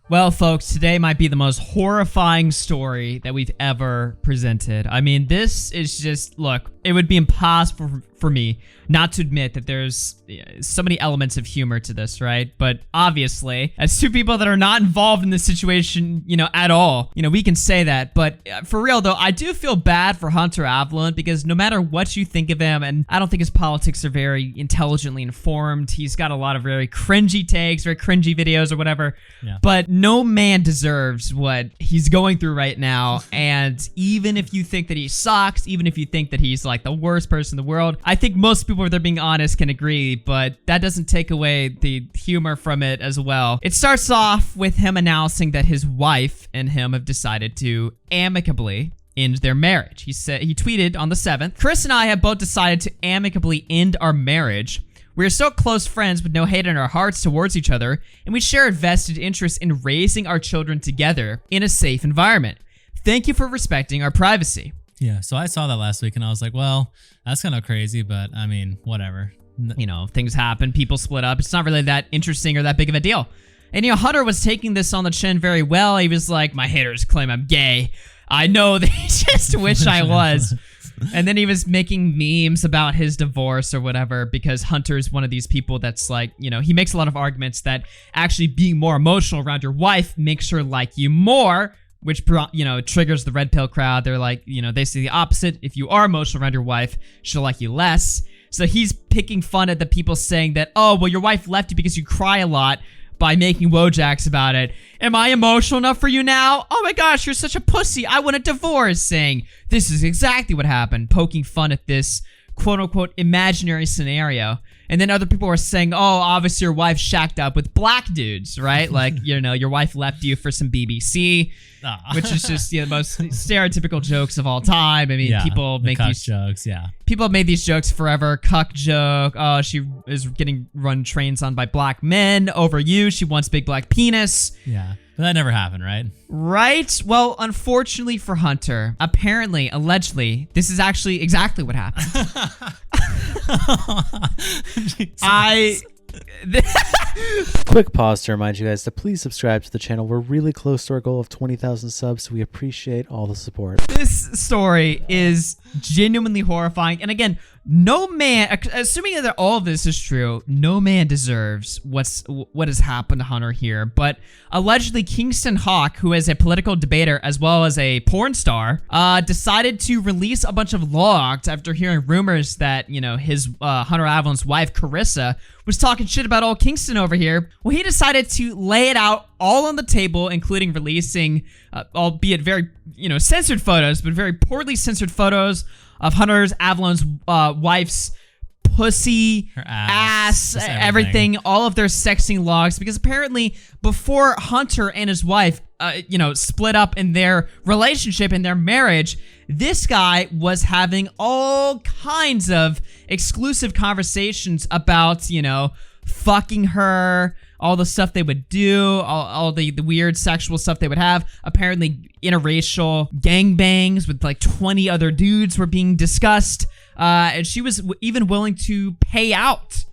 Well, folks, today might be the most horrifying story that we've ever presented. I mean, this is just, look, it would be impossible for me not to admit that there's so many elements of humor to this, right? But obviously, as two people that are not involved in this situation, at all, we can say that. But for real, though, I do feel bad for Hunter Avallone because no matter what you think of him, and I don't think his politics are very intelligently informed, he's got a lot of very cringy takes, very cringy videos or whatever. Yeah. But no man deserves what he's going through right now. And even if you think that he sucks, even if you think that he's like the worst person in the world, I think most people, if they're being honest, can agree, but that doesn't take away the humor from it as well. It starts off with him announcing that his wife and him have decided to amicably end their marriage. He tweeted on the 7th, "Chris and I have both decided to amicably end our marriage. We are so close friends with no hate in our hearts towards each other, and we share a vested interest in raising our children together in a safe environment. Thank you for respecting our privacy." Yeah, so I saw that last week and I was like, well, that's kind of crazy, but I mean, whatever. Things happen, people split up. It's not really that interesting or that big of a deal. And, Hunter was taking this on the chin very well. He was like, "My haters claim I'm gay. I know, they just wish I was." And then he was making memes about his divorce or whatever because Hunter's one of these people that's like, he makes a lot of arguments that actually being more emotional around your wife makes her like you more, which, triggers the red pill crowd. They're like, they say the opposite. If you are emotional around your wife, she'll like you less. So he's picking fun at the people saying that, "Oh, well, your wife left you because you cry a lot," by making Wojaks about it. "Am I emotional enough for you now? Oh my gosh, you're such a pussy. I want a divorce," saying this is exactly what happened, poking fun at this quote-unquote imaginary scenario. And then other people were saying, "Oh, obviously your wife shacked up with black dudes," right? Like, your wife left you for some BBC, which is just the most stereotypical jokes of all time. I mean, people make these jokes, yeah. People have made these jokes forever. Cuck joke. "Oh, she is getting run trains on by black men over you. She wants big black penis." Yeah. But that never happened, right? Right? Well, unfortunately for Hunter, apparently, allegedly, this is actually exactly what happened. Quick pause to remind you guys to please subscribe to the channel. We're really close to our goal of 20,000 subs, so we appreciate all the support. This story is genuinely horrifying. And again, no man, assuming that all of this is true, no man deserves what has happened to Hunter here. But allegedly, Kingston Hawk, who is a political debater as well as a porn star, decided to release a bunch of logs after hearing rumors that, his Hunter Avallone's wife, Carissa, was talking shit about old Kingston over here. Well, he decided to lay it out all on the table, including releasing, albeit very, censored photos, but very poorly censored photos of Hunter Avallone's wife's pussy, her ass, everything, all of their sexting logs, because apparently before Hunter and his wife, split up in their relationship, in their marriage, this guy was having all kinds of exclusive conversations about, fucking her, all the stuff they would do, all the weird sexual stuff they would have. Apparently interracial gangbangs with like 20 other dudes were being discussed. And she was even willing to pay out,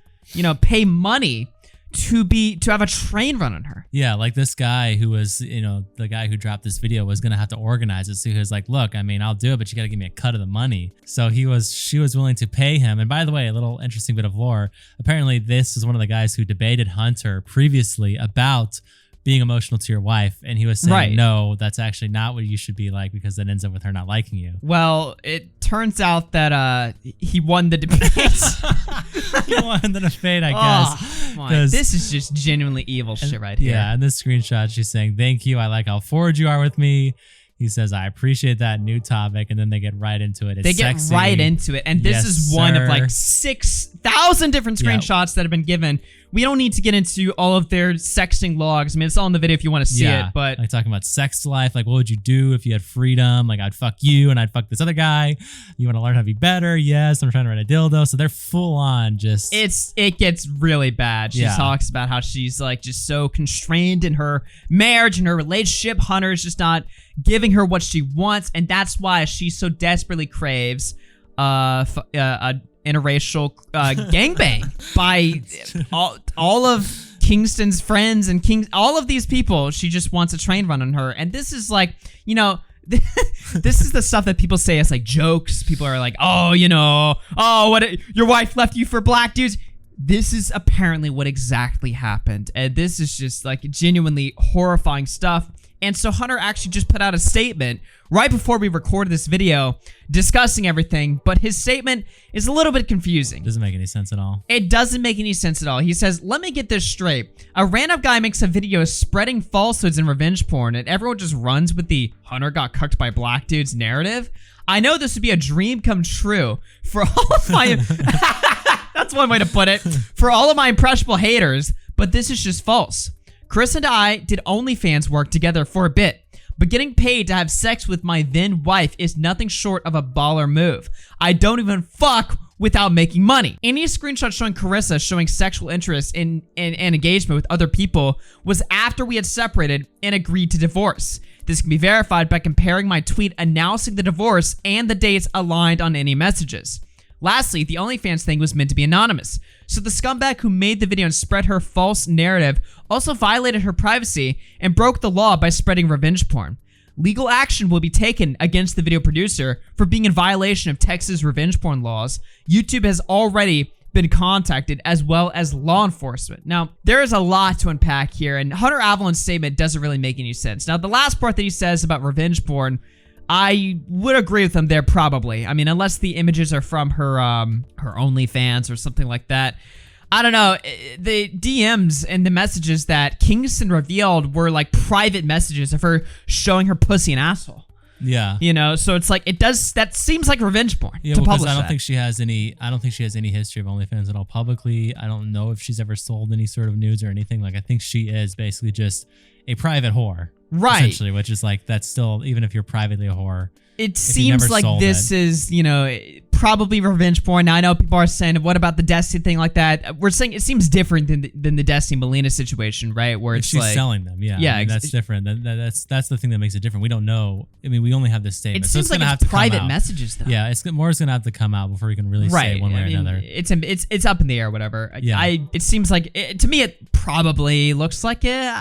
pay money to have a train run on her. Yeah, like this guy who was, the guy who dropped this video was gonna have to organize it. So he was like, "Look, I mean, I'll do it, but you gotta give me a cut of the money." So she was willing to pay him. And by the way, a little interesting bit of lore. Apparently, this is one of the guys who debated Hunter previously about being emotional to your wife, and he was saying, right, "No, that's actually not what you should be like, because that ends up with her not liking you." Well, it turns out that he won the debate. He won the debate, I guess. This is just genuinely evil shit right here. Yeah, in this screenshot, she's saying, "Thank you. I like how forward you are with me." He says, "I appreciate that new topic," and then they get right into it. They get right into it, and this is one of like 6,000 different screenshots that have been given. We don't need to get into all of their sexting logs. I mean, it's all in the video if you want to see it, but... like talking about sex life, like what would you do if you had freedom? Like, I'd fuck you and I'd fuck this other guy. You want to learn how to be better? Yes, I'm trying to rent a dildo. So they're full on just... It gets really bad. She talks about how she's like just so constrained in her marriage and her relationship. Hunter's just not giving her what she wants, and that's why she so desperately craves a interracial gangbang by all of Kingston's friends and all of these people. She just wants a train run on her. And this is like, you know, this is the stuff that people say as like jokes. People are like, oh, you know, your wife left you for black dudes. This is apparently what exactly happened. And this is just like genuinely horrifying stuff. And so Hunter actually just put out a statement right before we recorded this video discussing everything, but his statement is a little bit confusing. Doesn't make any sense at all. It doesn't make any sense at all. He says, let me get this straight. A random guy makes a video spreading falsehoods and revenge porn, and everyone just runs with the Hunter got cucked by black dudes narrative. I know this would be a dream come true for all of my... That's one way to put it. For all of my impressionable haters, but this is just false. Chris and I did OnlyFans work together for a bit, but getting paid to have sex with my then wife is nothing short of a baller move. I don't even fuck without making money. Any screenshot showing Carissa showing sexual interest in engagement with other people was after we had separated and agreed to divorce. This can be verified by comparing my tweet announcing the divorce and the dates aligned on any messages. Lastly, the OnlyFans thing was meant to be anonymous, so the scumbag who made the video and spread her false narrative also violated her privacy and broke the law by spreading revenge porn. Legal action will be taken against the video producer for being in violation of Texas revenge porn laws. YouTube has already been contacted, as well as law enforcement. Now, there is a lot to unpack here, and Hunter Avallone's statement doesn't really make any sense. Now, the last part that he says about revenge porn, I would agree with him there probably. I mean, unless the images are from her OnlyFans or something like that. I don't know. The DMs and the messages that Kingston revealed were like private messages of her showing her pussy and asshole. Yeah. You know, so it's like that seems like revenge porn yeah, to because publish I don't that. think she has any history of OnlyFans at all publicly. I don't know if she's ever sold any sort of nudes or anything. Like, I think she is basically just a private whore. Right. Essentially, which is like, that's still, even if you're privately a whore. It seems like this is, you know, probably revenge porn. Now, I know people are saying, what about the Destiny thing like that? We're saying it seems different than the Destiny Melina situation, right? Where it's she's like selling them, yeah. Yeah, I mean, that's different. That's the thing that makes it different. We don't know. I mean, we only have this statement. It seems so it's like it's private messages, though. Yeah, it's going to have to come out before we can really say one way or another. It's up in the air, or whatever. Yeah. It seems like to me, it probably looks like it.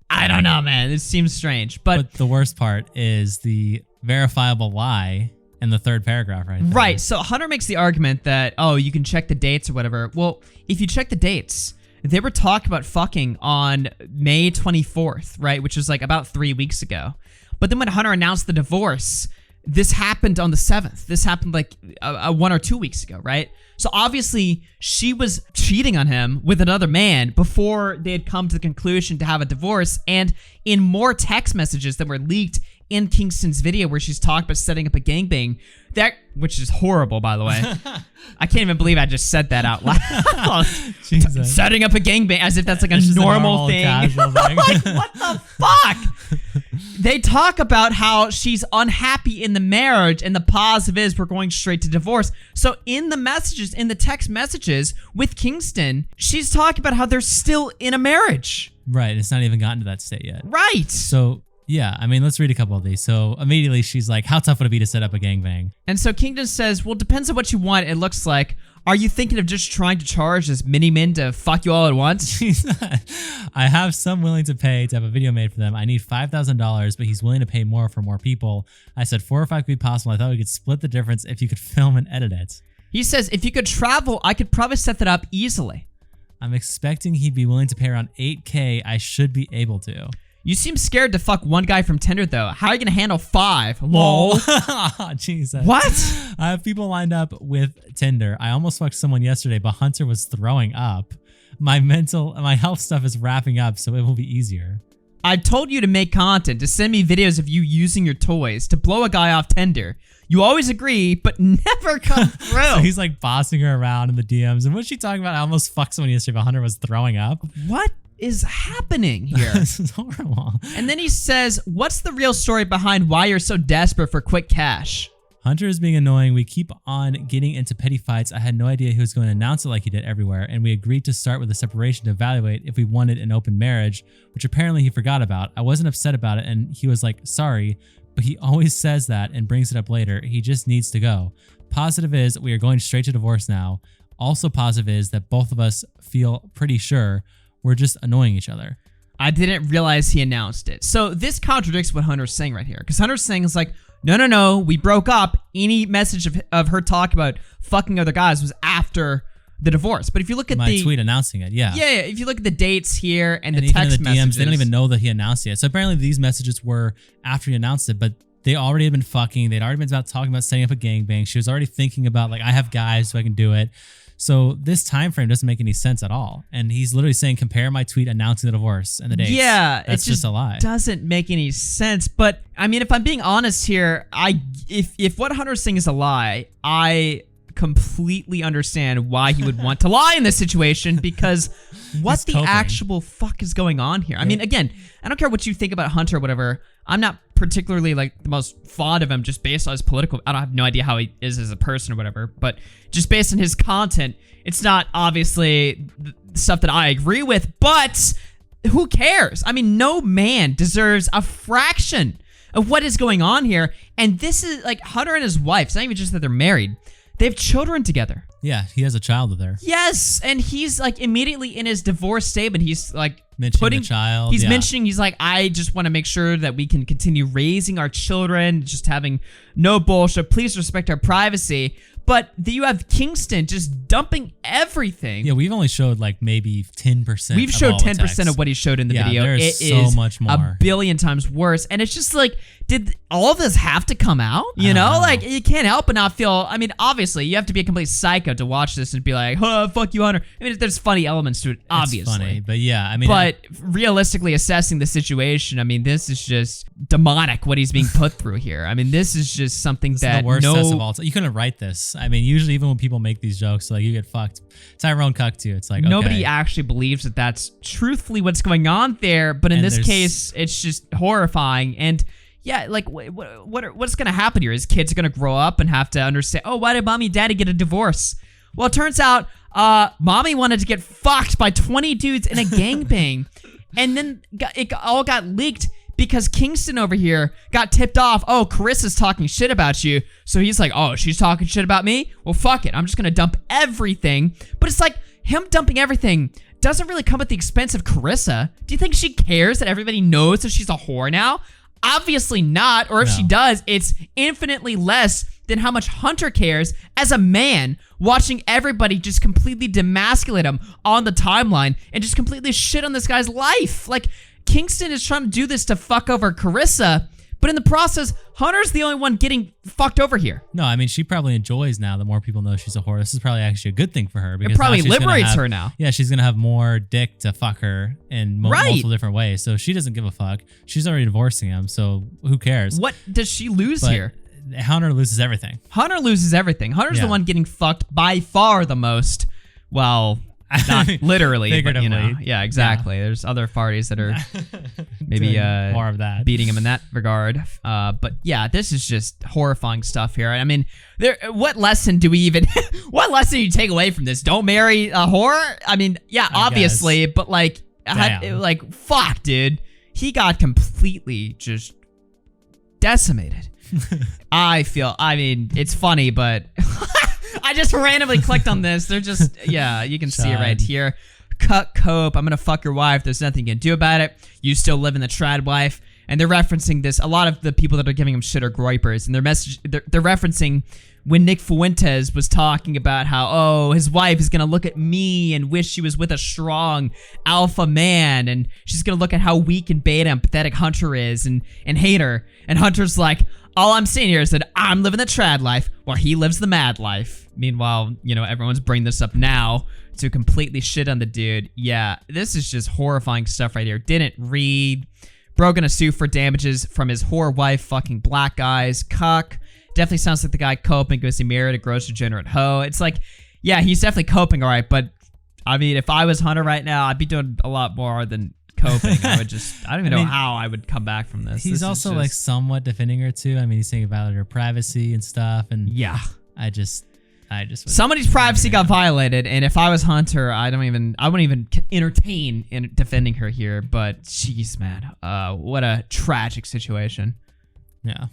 I don't know, man. It seems strange, but the worst part is the verifiable lie in the third paragraph right there. Right. So Hunter makes the argument that, oh, you can check the dates or whatever. Well, if you check the dates, they were talking about fucking on May 24th, right? Which was like about 3 weeks ago. But then when Hunter announced the divorce, this happened on the 7th. This happened like 1 or 2 weeks ago, right? So obviously she was cheating on him with another man before they had come to the conclusion to have a divorce. And in more text messages that were leaked in Kingston's video where she's talking about setting up a gangbang, which is horrible, by the way. I can't even believe I just said that out loud. Setting up a gangbang as if that's like a normal thing. Like, what the fuck? They talk about how she's unhappy in the marriage, and the positive is we're going straight to divorce. So in the messages, in the text messages with Kingston, she's talking about how they're still in a marriage. Right. It's not even gotten to that state yet. Right. So yeah, I mean, let's read a couple of these. So immediately she's like, how tough would it be to set up a gangbang? And so Kingston says, well, depends on what you want. It looks like, are you thinking of just trying to charge as many men to fuck you all at once? I have some willing to pay to have a video made for them. I need $5,000, but he's willing to pay more for more people. I said 4 or 5 could be possible. I thought we could split the difference if you could film and edit it. He says, if you could travel, I could probably set that up easily. I'm expecting he'd be willing to pay around $8K. I should be able to. You seem scared to fuck one guy from Tinder, though. How are you going to handle 5? Lol. Jesus. What? I have people lined up with Tinder. I almost fucked someone yesterday, but Hunter was throwing up. My health stuff is wrapping up, so it will be easier. I told you to make content, to send me videos of you using your toys, to blow a guy off Tinder. You always agree, but never come through. So he's like bossing her around in the DMs. And what's she talking about? I almost fucked someone yesterday, but Hunter was throwing up. What is happening here? This is horrible. And then he says, what's the real story behind why you're so desperate for quick cash? Hunter is being annoying. We keep on getting into petty fights. I had no idea he was going to announce it like he did everywhere, and we agreed to start with a separation to evaluate if we wanted an open marriage, which apparently he forgot about. I wasn't upset about it, and he was like, sorry, but he always says that and brings it up later. He just needs to go. Positive is we are going straight to divorce now. Also positive is that both of us feel pretty sure were just annoying each other. I didn't realize he announced it. So this contradicts what Hunter's saying right here. Because Hunter's saying is like, no, we broke up. Any message of her talking about fucking other guys was after the divorce. But if you look at my tweet announcing it, yeah. Yeah, if you look at the dates here and the even text in the DMs, messages. they don't even know that he announced it. So apparently these messages were after he announced it, but they already had been fucking. They'd already been talking about setting up a gangbang. She was already thinking about like, I have guys so I can do it. So this time frame doesn't make any sense at all. And he's literally saying, compare my tweet announcing the divorce and the dates. Yeah, that's just a lie. Doesn't make any sense. But I mean, if I'm being honest here, if what Hunter's saying is a lie, I completely understand why he would want to lie in this situation, because what the actual fuck is going on here? I mean, again, I don't care what you think about Hunter or whatever. I'm not particularly like the most fond of him just based on his political. I don't have no idea how he is as a person or whatever, but just based on his content, it's not obviously stuff that I agree with, but who cares? I mean, no man deserves a fraction of what is going on here. And this is like Hunter and his wife. It's not even just that they're married. They have children together. Yeah, he has a child with her. Yes, and he's like immediately in his divorce statement, he's like mentioning the child. He's mentioning, he's like, I just want to make sure that we can continue raising our children, just having no bullshit. Please respect our privacy. But you have Kingston just dumping everything. Yeah, we've only showed like maybe 10%. We've showed 10% of what he showed in the video. There is so much more. A billion times worse. And it's just like, did all of this have to come out? You know, like you can't help but not feel. I mean, obviously, you have to be a complete psycho to watch this and be like, "Oh, fuck you, Hunter." I mean, there's funny elements to it, obviously. It's funny, but yeah, I mean, but realistically assessing the situation, I mean, this is just demonic what he's being put through here. I mean, this is just something that the worst test of all time. You couldn't write this. I mean, usually even when people make these jokes, like you get fucked. Tyrone cucked you. It's like nobody actually believes that that's truthfully what's going on there. But in this case, it's just horrifying. And yeah, like what's gonna happen here? His kids are gonna grow up and have to understand. Oh, why did mommy and daddy get a divorce? Well, it turns out mommy wanted to get fucked by 20 dudes in a gangbang, and then it all got leaked because Kingston over here got tipped off. Oh, Carissa's talking shit about you. So he's like, oh, she's talking shit about me? Well, fuck it. I'm just gonna dump everything. But it's like him dumping everything doesn't really come at the expense of Carissa. Do you think she cares that everybody knows that she's a whore now? Obviously not, or if she does, it's infinitely less than how much Hunter cares as a man watching everybody just completely demasculate him on the timeline and just completely shit on this guy's life. Like, Kingston is trying to do this to fuck over Carissa, but in the process, Hunter's the only one getting fucked over here. No, I mean, she probably enjoys now the more people know she's a whore. This is probably actually a good thing for her. Because it probably liberates her now. Yeah, she's going to have more dick to fuck her in multiple different ways. So she doesn't give a fuck. She's already divorcing him, so who cares? What does she lose here? Hunter loses everything. Hunter's the one getting fucked by far the most. Well, not literally, but you know. Yeah, exactly. Yeah. There's other parties that are maybe more of that, beating him in that regard. But yeah, this is just horrifying stuff here. I mean, what lesson do you take away from this? Don't marry a whore? I mean, yeah, obviously, but like fuck, dude. He got completely just decimated. I mean, it's funny, but I just randomly clicked on this. They're just, yeah, you can see it right here. Cut cope. I'm going to fuck your wife. There's nothing you can do about it. You still live in the trad life. And they're referencing this. A lot of the people that are giving him shit are groypers. And they're referencing when Nick Fuentes was talking about how, oh, his wife is going to look at me and wish she was with a strong alpha man. And she's going to look at how weak and beta and pathetic Hunter is and hate her. And Hunter's like, all I'm saying here is that I'm living the trad life while he lives the mad life. Meanwhile, you know, everyone's bringing this up now to completely shit on the dude. Yeah, this is just horrifying stuff right here. Didn't read. Bro gonna sue for damages from his whore wife, fucking black guys, cuck. Definitely sounds like the guy coping because he married a gross degenerate hoe. It's like, yeah, he's definitely coping, all right, but I mean, if I was Hunter right now, I'd be doing a lot more than coping. I don't even know how I would come back from this. He's also like somewhat defending her too. I mean, he's saying about her privacy and stuff, and yeah, I just somebody's privacy got violated, and if I was Hunter, I wouldn't even entertain in defending her here. But jeez, man, what a tragic situation. Yeah.